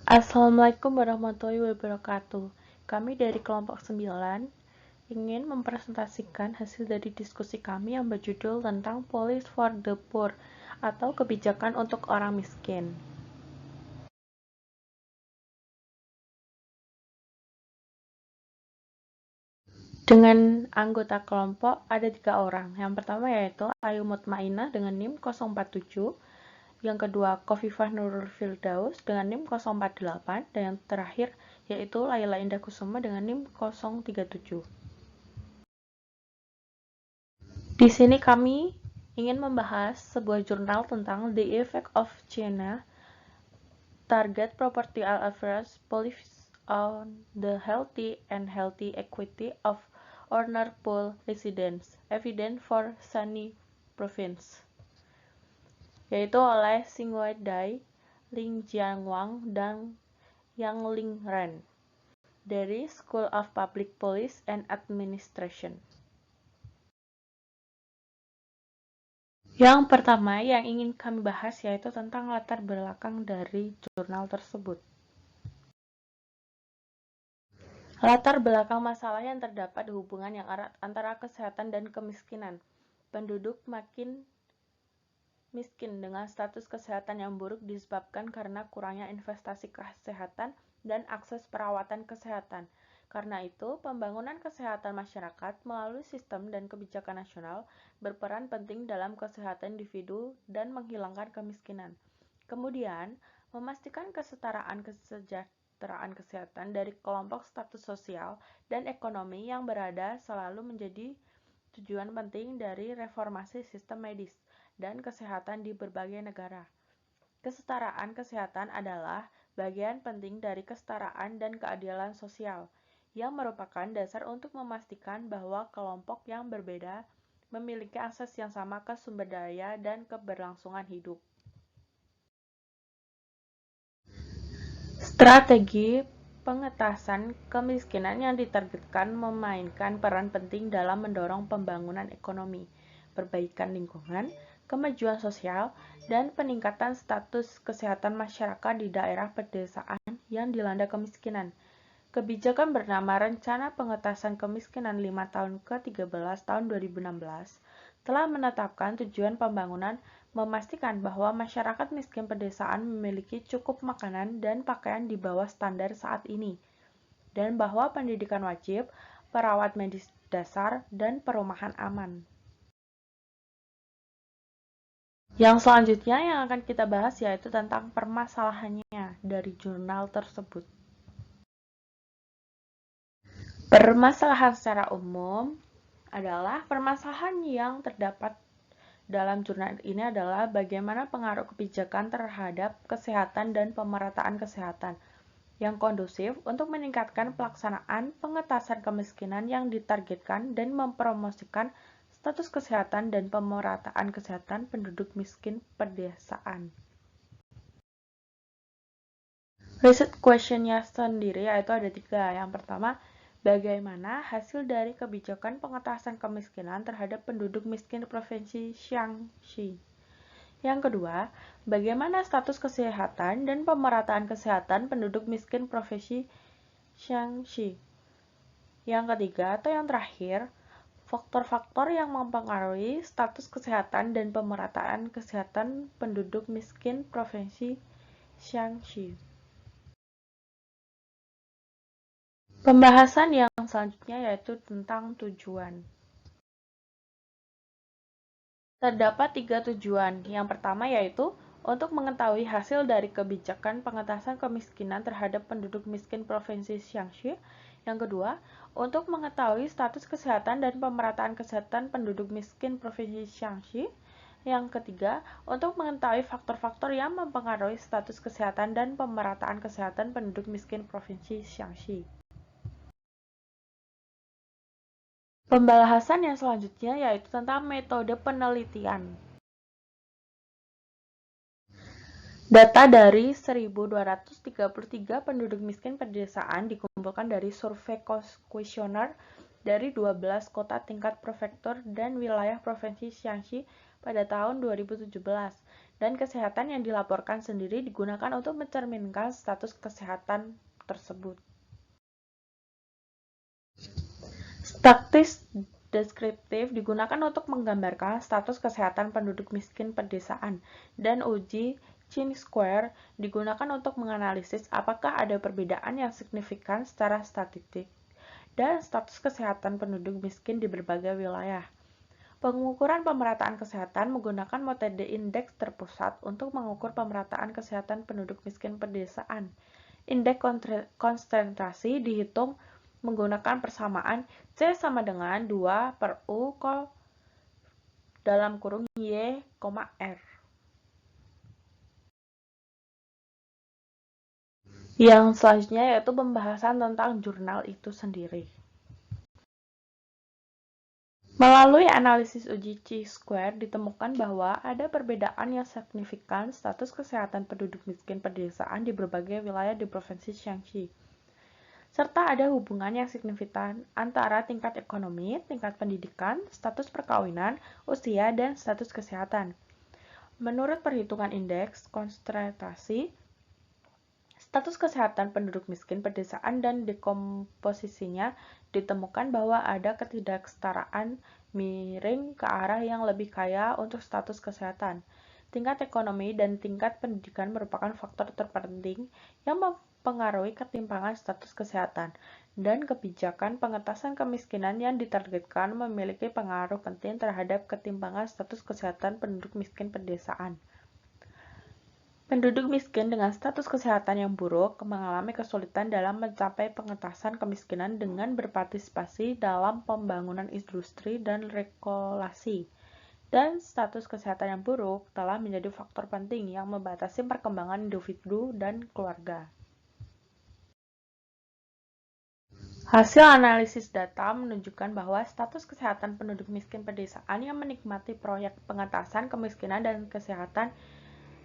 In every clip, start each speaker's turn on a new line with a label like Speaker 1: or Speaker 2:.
Speaker 1: Assalamualaikum warahmatullahi wabarakatuh. Kami dari kelompok 9 ingin mempresentasikan hasil dari diskusi kami yang berjudul tentang Policy for the Poor atau kebijakan untuk orang miskin. Dengan anggota kelompok ada 3 orang. Yang pertama yaitu Ayu Mutmainah dengan NIM 047, yang kedua Khofifah Nurul Firdaus dengan NIM 048, dan yang terakhir yaitu Laila Indah Kusuma dengan NIM 037. Di sini kami ingin membahas sebuah jurnal tentang The Effect of China Target Property Average Policies on the Healthy and Healthy Equity of Owner Pool Residents, Evidence for Shanxi Province, yaitu oleh Xinghua Dai, Ling Jianwang, dan Yang Ling Ren dari School of Public Policy and Administration. Yang pertama yang ingin kami bahas yaitu tentang latar belakang dari jurnal tersebut. Latar belakang masalah yang terdapat hubungan yang erat antara kesehatan dan kemiskinan. Penduduk makin miskin dengan status kesehatan yang buruk disebabkan karena kurangnya investasi kesehatan dan akses perawatan kesehatan. Karena itu, pembangunan kesehatan masyarakat melalui sistem dan kebijakan nasional berperan penting dalam kesehatan individu dan menghilangkan kemiskinan. Kemudian, memastikan kesetaraan kesejahteraan kesehatan dari kelompok status sosial dan ekonomi yang berada selalu menjadi tujuan penting dari reformasi sistem medis dan kesehatan di berbagai negara. Kesetaraan kesehatan adalah bagian penting dari kesetaraan dan keadilan sosial, yang merupakan dasar untuk memastikan bahwa kelompok yang berbeda memiliki akses yang sama ke sumber daya dan keberlangsungan hidup. Strategi pengentasan kemiskinan yang ditargetkan memainkan peran penting dalam mendorong pembangunan ekonomi, perbaikan lingkungan, kemajuan sosial, dan peningkatan status kesehatan masyarakat di daerah pedesaan yang dilanda kemiskinan. Kebijakan bernama Rencana Pengentasan Kemiskinan 5 tahun ke-13 tahun 2016 telah menetapkan tujuan pembangunan memastikan bahwa masyarakat miskin pedesaan memiliki cukup makanan dan pakaian di bawah standar saat ini, dan bahwa pendidikan wajib, perawat medis dasar, dan perumahan aman. Yang selanjutnya yang akan kita bahas yaitu tentang permasalahannya dari jurnal tersebut. Permasalahan secara umum adalah permasalahan yang terdapat dalam jurnal ini adalah bagaimana pengaruh kebijakan terhadap kesehatan dan pemerataan kesehatan yang kondusif untuk meningkatkan pelaksanaan pengentasan kemiskinan yang ditargetkan dan mempromosikan status kesehatan dan pemerataan kesehatan penduduk miskin pedesaan. Research question-nya sendiri yaitu ada 3. Yang pertama, bagaimana hasil dari kebijakan pengentasan kemiskinan terhadap penduduk miskin Provinsi Shaanxi? Yang kedua, bagaimana status kesehatan dan pemerataan kesehatan penduduk miskin Provinsi Shaanxi? Yang ketiga atau yang terakhir, faktor-faktor yang mempengaruhi status kesehatan dan pemerataan kesehatan penduduk miskin Provinsi Shaanxi. Pembahasan yang selanjutnya yaitu tentang tujuan. Terdapat 3 tujuan. Yang pertama yaitu untuk mengetahui hasil dari kebijakan pengentasan kemiskinan terhadap penduduk miskin Provinsi Shaanxi. Yang kedua, untuk mengetahui status kesehatan dan pemerataan kesehatan penduduk miskin Provinsi Shaanxi. Yang ketiga, untuk mengetahui faktor-faktor yang mempengaruhi status kesehatan dan pemerataan kesehatan penduduk miskin Provinsi Shaanxi. Pembahasan yang selanjutnya yaitu tentang metode penelitian. Data dari 1.233 penduduk miskin pedesaan dikumpulkan dari survei kuesioner dari 12 kota tingkat prefektur dan wilayah provinsi Shaanxi pada tahun 2017, dan kesehatan yang dilaporkan sendiri digunakan untuk mencerminkan status kesehatan tersebut. Statis deskriptif digunakan untuk menggambarkan status kesehatan penduduk miskin pedesaan, dan uji Chi-square digunakan untuk menganalisis apakah ada perbedaan yang signifikan secara statistik dan status kesehatan penduduk miskin di berbagai wilayah. Pengukuran pemerataan kesehatan menggunakan metode indeks terpusat untuk mengukur pemerataan kesehatan penduduk miskin pedesaan. Indeks konsentrasi dihitung menggunakan persamaan C sama dengan 2 per U dalam kurung Y, R. Yang selanjutnya yaitu pembahasan tentang jurnal itu sendiri. Melalui analisis uji Chi-square ditemukan bahwa ada perbedaan yang signifikan status kesehatan penduduk miskin pedesaan di berbagai wilayah di provinsi Shaanxi, serta ada hubungan yang signifikan antara tingkat ekonomi, tingkat pendidikan, status perkawinan, usia, dan status kesehatan. Menurut perhitungan indeks konsentrasi, status kesehatan penduduk miskin pedesaan dan dekomposisinya ditemukan bahwa ada ketidaksetaraan miring ke arah yang lebih kaya untuk status kesehatan. Tingkat ekonomi dan tingkat pendidikan merupakan faktor terpenting yang mempengaruhi ketimpangan status kesehatan, dan kebijakan pengentasan kemiskinan yang ditargetkan memiliki pengaruh penting terhadap ketimpangan status kesehatan penduduk miskin pedesaan. Penduduk miskin dengan status kesehatan yang buruk mengalami kesulitan dalam mencapai pengentasan kemiskinan dengan berpartisipasi dalam pembangunan industri dan regulasi. Dan status kesehatan yang buruk telah menjadi faktor penting yang membatasi perkembangan individu dan keluarga. Hasil analisis data menunjukkan bahwa status kesehatan penduduk miskin pedesaan yang menikmati proyek pengentasan kemiskinan dan kesehatan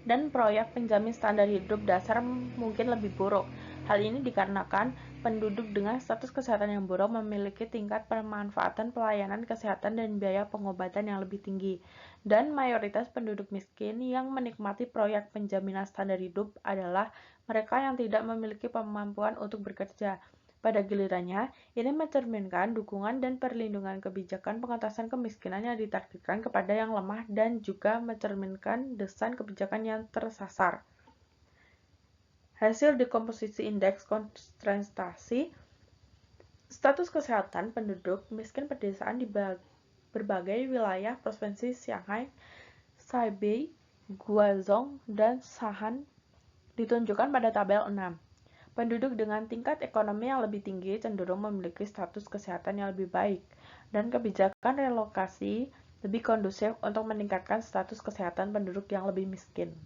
Speaker 1: dan proyek penjamin standar hidup dasar mungkin lebih buruk. Hal ini dikarenakan penduduk dengan status kesehatan yang buruk memiliki tingkat pemanfaatan pelayanan kesehatan dan biaya pengobatan yang lebih tinggi, dan mayoritas penduduk miskin yang menikmati proyek penjaminan standar hidup adalah mereka yang tidak memiliki kemampuan untuk bekerja. Pada gilirannya, ini mencerminkan dukungan dan perlindungan kebijakan pengentasan kemiskinan yang ditargetkan kepada yang lemah dan juga mencerminkan desain kebijakan yang tersasar. Hasil dekomposisi indeks konsentrasi status kesehatan penduduk miskin pedesaan di berbagai wilayah provinsi Shanghai, Hebei, Guangdong, dan Shan ditunjukkan pada tabel 6. Penduduk dengan tingkat ekonomi yang lebih tinggi cenderung memiliki status kesehatan yang lebih baik, dan kebijakan relokasi lebih kondusif untuk meningkatkan status kesehatan penduduk yang lebih miskin.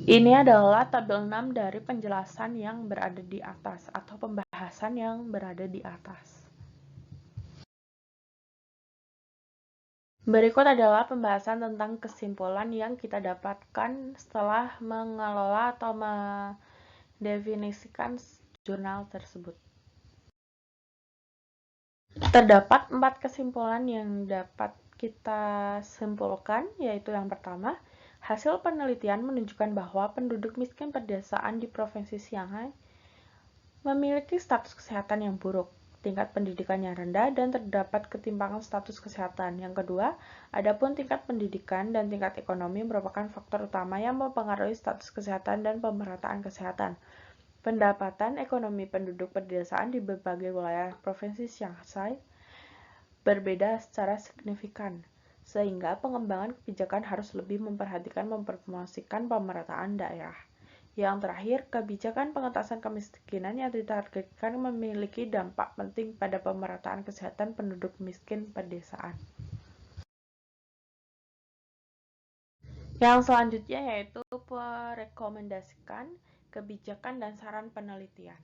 Speaker 1: Ini adalah tabel 6 dari penjelasan yang berada di atas, atau pembahasan yang berada di atas. Berikut adalah pembahasan tentang kesimpulan yang kita dapatkan setelah mengelola atau mendefinisikan jurnal tersebut. Terdapat 4 kesimpulan yang dapat kita simpulkan, yaitu yang pertama, hasil penelitian menunjukkan bahwa penduduk miskin pedesaan di Provinsi Shanghai memiliki status kesehatan yang buruk, tingkat pendidikannya rendah, dan terdapat ketimpangan status kesehatan. Yang kedua, adapun tingkat pendidikan dan tingkat ekonomi merupakan faktor utama yang mempengaruhi status kesehatan dan pemerataan kesehatan. Pendapatan ekonomi penduduk pedesaan di berbagai wilayah Provinsi Shanghai berbeda secara signifikan, sehingga pengembangan kebijakan harus lebih memperhatikan mempromosikan pemerataan daerah. Yang terakhir, kebijakan pengentasan kemiskinan yang ditargetkan memiliki dampak penting pada pemerataan kesehatan penduduk miskin pedesaan. Yang selanjutnya yaitu merekomendasikan kebijakan dan saran penelitian.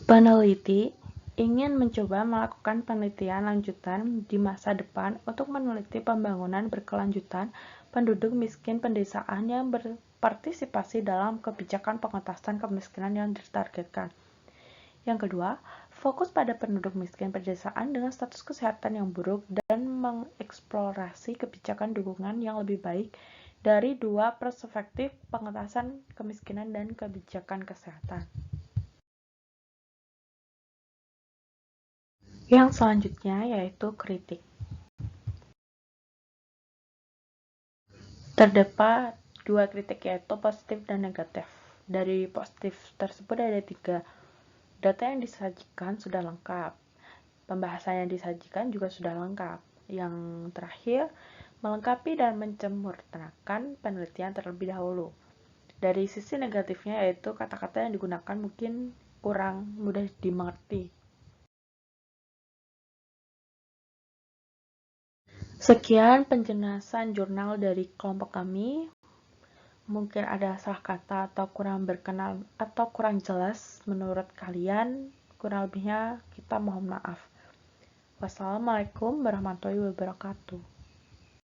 Speaker 1: Peneliti ingin mencoba melakukan penelitian lanjutan di masa depan untuk meneliti pembangunan berkelanjutan penduduk miskin pedesaan yang berpartisipasi dalam kebijakan pengentasan kemiskinan yang ditargetkan. Yang kedua, fokus pada penduduk miskin pedesaan dengan status kesehatan yang buruk dan mengeksplorasi kebijakan dukungan yang lebih baik dari dua perspektif pengentasan kemiskinan dan kebijakan kesehatan. Yang selanjutnya yaitu kritik. Terdapat dua kritik yaitu positif dan negatif. Dari positif tersebut ada 3. Data yang disajikan sudah lengkap. Pembahasan yang disajikan juga sudah lengkap. Yang terakhir, melengkapi dan menyempurnakan penelitian terlebih dahulu. Dari sisi negatifnya yaitu kata-kata yang digunakan mungkin kurang mudah dimengerti. Sekian penjelasan jurnal dari kelompok kami. Mungkin ada salah kata atau kurang berkenan atau kurang jelas menurut kalian. Kurang lebihnya kita mohon maaf. Wassalamualaikum warahmatullahi wabarakatuh.